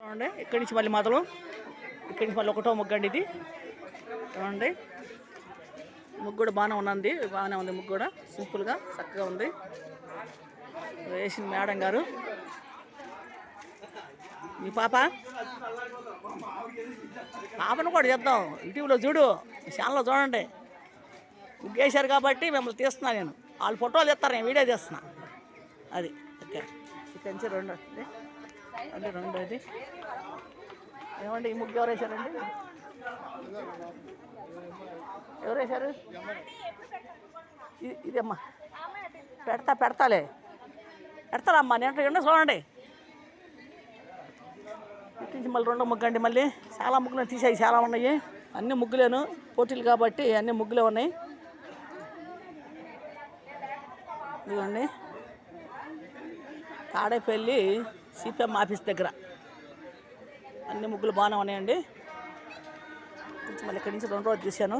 చూడండి ఇక్కడి నుంచి మళ్ళీ మొదలు ఇక్కడి నుంచి మళ్ళీ ఒకటో ముగ్గు అండి ఇది. చూడండి ముగ్గు కూడా బాగానే ఉంది ముగ్గు కూడా సింపుల్గా చక్కగా ఉంది. వేసిన మేడం గారు మీ పాపను కూడా చేద్దాం. యూట్యూబ్లో చూడు, ఛానల్లో చూడండి. ముగ్గు వేశారు కాబట్టి మిమ్మల్ని తీస్తున్నా నేను. వాళ్ళు ఫోటోలు తీస్తారు, నేను వీడియో తీస్తున్నా. అది ఓకే. ఇక్కడి నుంచి రెండు వస్తుంది అంటే రెండోది. ఏమండి ఈ ముగ్గు ఎవరు వేశారండి? ఎవరు వేశారు? ఇదమ్మా పెడతారమ్మా నేను చూడండి. ఇట్టించి మళ్ళీ రెండో ముగ్గు అండి. మళ్ళీ చాలా ముగ్గులు తీసాయి, చాలా ఉన్నాయి. అన్ని ముగ్గులేను పోటీలు కాబట్టి అన్ని ముగ్గులే ఉన్నాయి. ఇదిగోండి తాడేపల్లి సిపిఎం ఆఫీస్ దగ్గర అన్ని ముగ్గులు బాగానే ఉన్నాయండి. మళ్ళీ ఇక్కడి నుంచి 2 రోజులు తీశాను.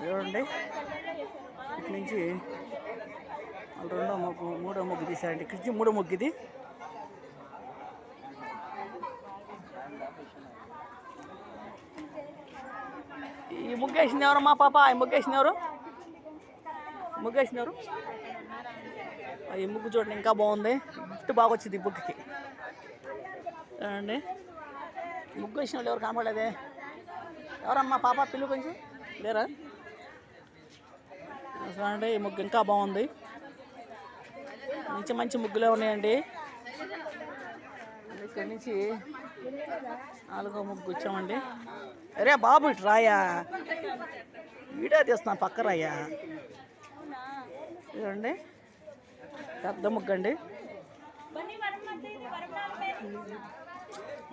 చూడండి ఇక్కడి నుంచి రెండో ముగ్గు మూడో ముగ్గు తీశారండి. ఇక్కడి నుంచి మూడో ముగ్గు ఇది. ఈ ముగ్గు వేసింది ఎవరు? మా పాప. ఈ ముగ్గు వేసింది ఎవరు? ఈ ముగ్గు చూడండి ఇంకా బాగుంది. గిఫ్ట్ బాగా వచ్చింది ఈ ముగ్గుకి. చూడండి ముగ్గు వేసిన వాళ్ళు ఎవరు కనపడలేదే? ఎవరమ్మా పాప? పిల్లు కొంచెం లేరా? చూడండి ఈ ముగ్గు ఇంకా బాగుంది. మంచి ముగ్గులే ఉన్నాయండి. ఇక్కడి నుంచి 4వ ముగ్గు వచ్చామండి. అరే బాబు ఇటు రాయా, వీడియో తీస్తున్నాను, పక్క రాయా. చూడండి పెద్ద ముగ్గు అండి.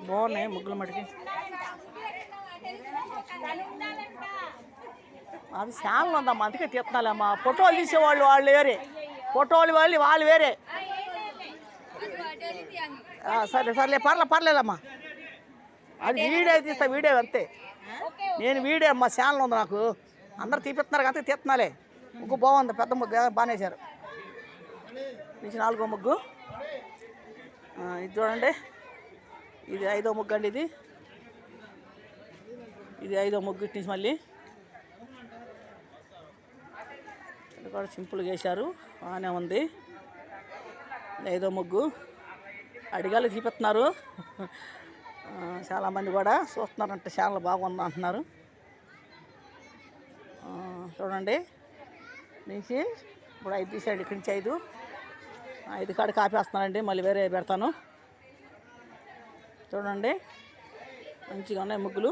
బాగున్నాయి ముగ్గుల మటుకి. అది ఛానల్ ఉందమ్మా, అందుకే తీస్తున్నాలేమ్మా. ఫోటోలు తీసేవాళ్ళు వాళ్ళు వేరే, వాళ్ళు వేరే. సరే పర్లేదమ్మా. అది వీడియో తీస్తా, వీడియో అంతే. నేను వీడియో అమ్మా, ఛానల్ ఉంది నాకు. అందరు తీపిస్తున్నారు కదా, తీస్తున్నాలే. ముగ్గు బాగుంది, పెద్ద ముగ్గు బాగానే వేశారు. నుంచి 4వ ముగ్గు ఇది చూడండి. ఇది 5వ ముగ్గు అండి. ఇది 5వ ముగ్గు. ఇటు నుంచి మళ్ళీ ఇది కూడా సింపుల్గా వేశారు, బాగానే ఉంది. 5వ ముగ్గు అడిగాలు చూపిస్తున్నారు. చాలామంది కూడా చూస్తున్నారంటే ఛానల్ బాగుంది అంటున్నారు. చూడండి నుంచి ఇప్పుడు 5 తీసాడు. ఇక్కడి నుంచి 5 కాడికి ఆపేస్తున్నానండి. మళ్ళీ వేరే పెడతాను. చూడండి మంచిగా ఉన్నాయి ముగ్గులు.